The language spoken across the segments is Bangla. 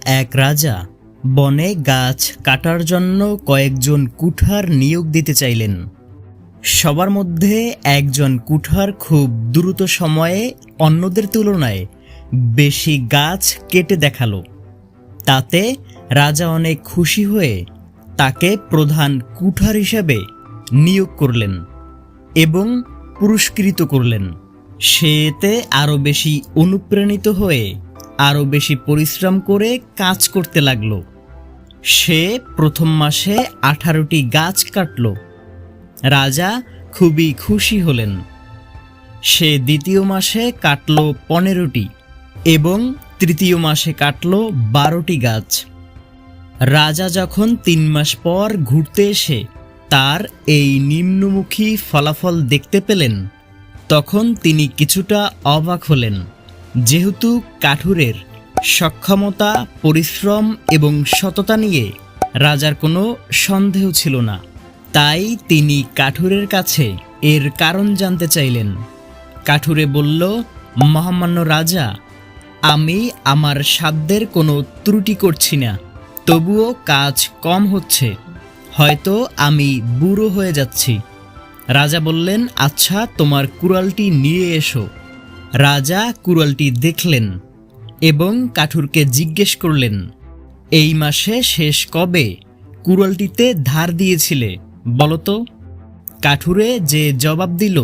এক রাজা বনে গাছ কাটার জন্য কয়েকজন কুঠার নিয়োগ দিতে চাইলেন। সবার মধ্যে একজন কুঠার খুব দ্রুত সময়ে অন্যদের তুলনায় বেশি গাছ কেটে দেখালো। তাতে রাজা অনেক খুশি হয়ে তাকে প্রধান কুঠার হিসেবে নিয়োগ করলেন এবং পুরস্কৃত করলেন। সে এতে আরও বেশি অনুপ্রাণিত হয়ে আরও বেশি পরিশ্রম করে কাজ করতে লাগল। সে প্রথম মাসে 18টি গাছ কাটল। রাজা খুবই খুশি হলেন। সে দ্বিতীয় মাসে কাটল 15টি এবং তৃতীয় মাসে কাটল 12টি গাছ। রাজা যখন 3 মাস পর ঘুরতে এসে তার এই নিম্নমুখী ফলাফল দেখতে পেলেন, তখন তিনি কিছুটা অবাক হলেন। যেহেতু কাঠুরের সক্ষমতা, পরিশ্রম এবং সততা নিয়ে রাজার কোনো সন্দেহ ছিল না, তাই তিনি কাঠুরের কাছে এর কারণ জানতে চাইলেন। কাঠুরে বলল, মহামান্য রাজা, আমি আমার সাধ্যের কোনো ত্রুটি করছি না, তবুও কাজ কম হচ্ছে, হয়তো আমি বুড়ো হয়ে যাচ্ছি। রাজা বললেন, আচ্ছা, তোমার কুড়ালটি নিয়ে এসো। রাজা কুড়ালটি দেখলেন এবং কাঠুরকে জিজ্ঞেস করলেন, এই মাসে শেষ কবে কুড়ালটিতে ধার দিয়েছিলে বলো তো? কাঠুরে যে জবাব দিল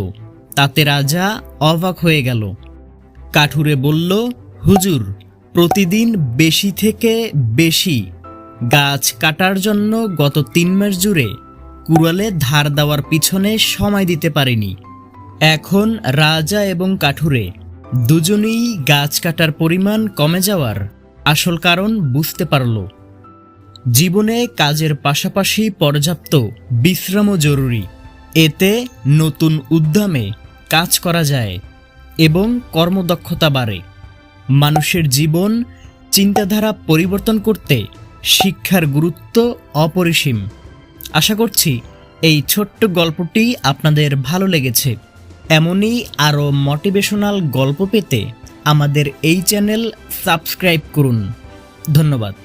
তাতে রাজা অবাক হয়ে গেল। কাঠুরে বলল, হুজুর, প্রতিদিন বেশি থেকে বেশি গাছ কাটার জন্য গত 3 মাস জুড়ে কুড়ালে ধার দেওয়ার পিছনে সময় দিতে পারিনি। এখন রাজা এবং কাঠুরে দুজনেই গাছ কাটার পরিমাণ কমে যাওয়ার আসল কারণ বুঝতে পারল। জীবনে কাজের পাশাপাশি পর্যাপ্ত বিশ্রামও জরুরি। এতে নতুন উদ্যমে কাজ করা যায় এবং কর্মদক্ষতা বাড়ে। মানুষের জীবন চিন্তাধারা পরিবর্তন করতে শিক্ষার গুরুত্ব অপরিসীম। আশা করছি এই ছোট্ট গল্পটি আপনাদের ভালো লেগেছে। এমনই আরও মোটিভেশনাল গল্প পেতে আমাদের এই চ্যানেল সাবস্ক্রাইব করুন। ধন্যবাদ।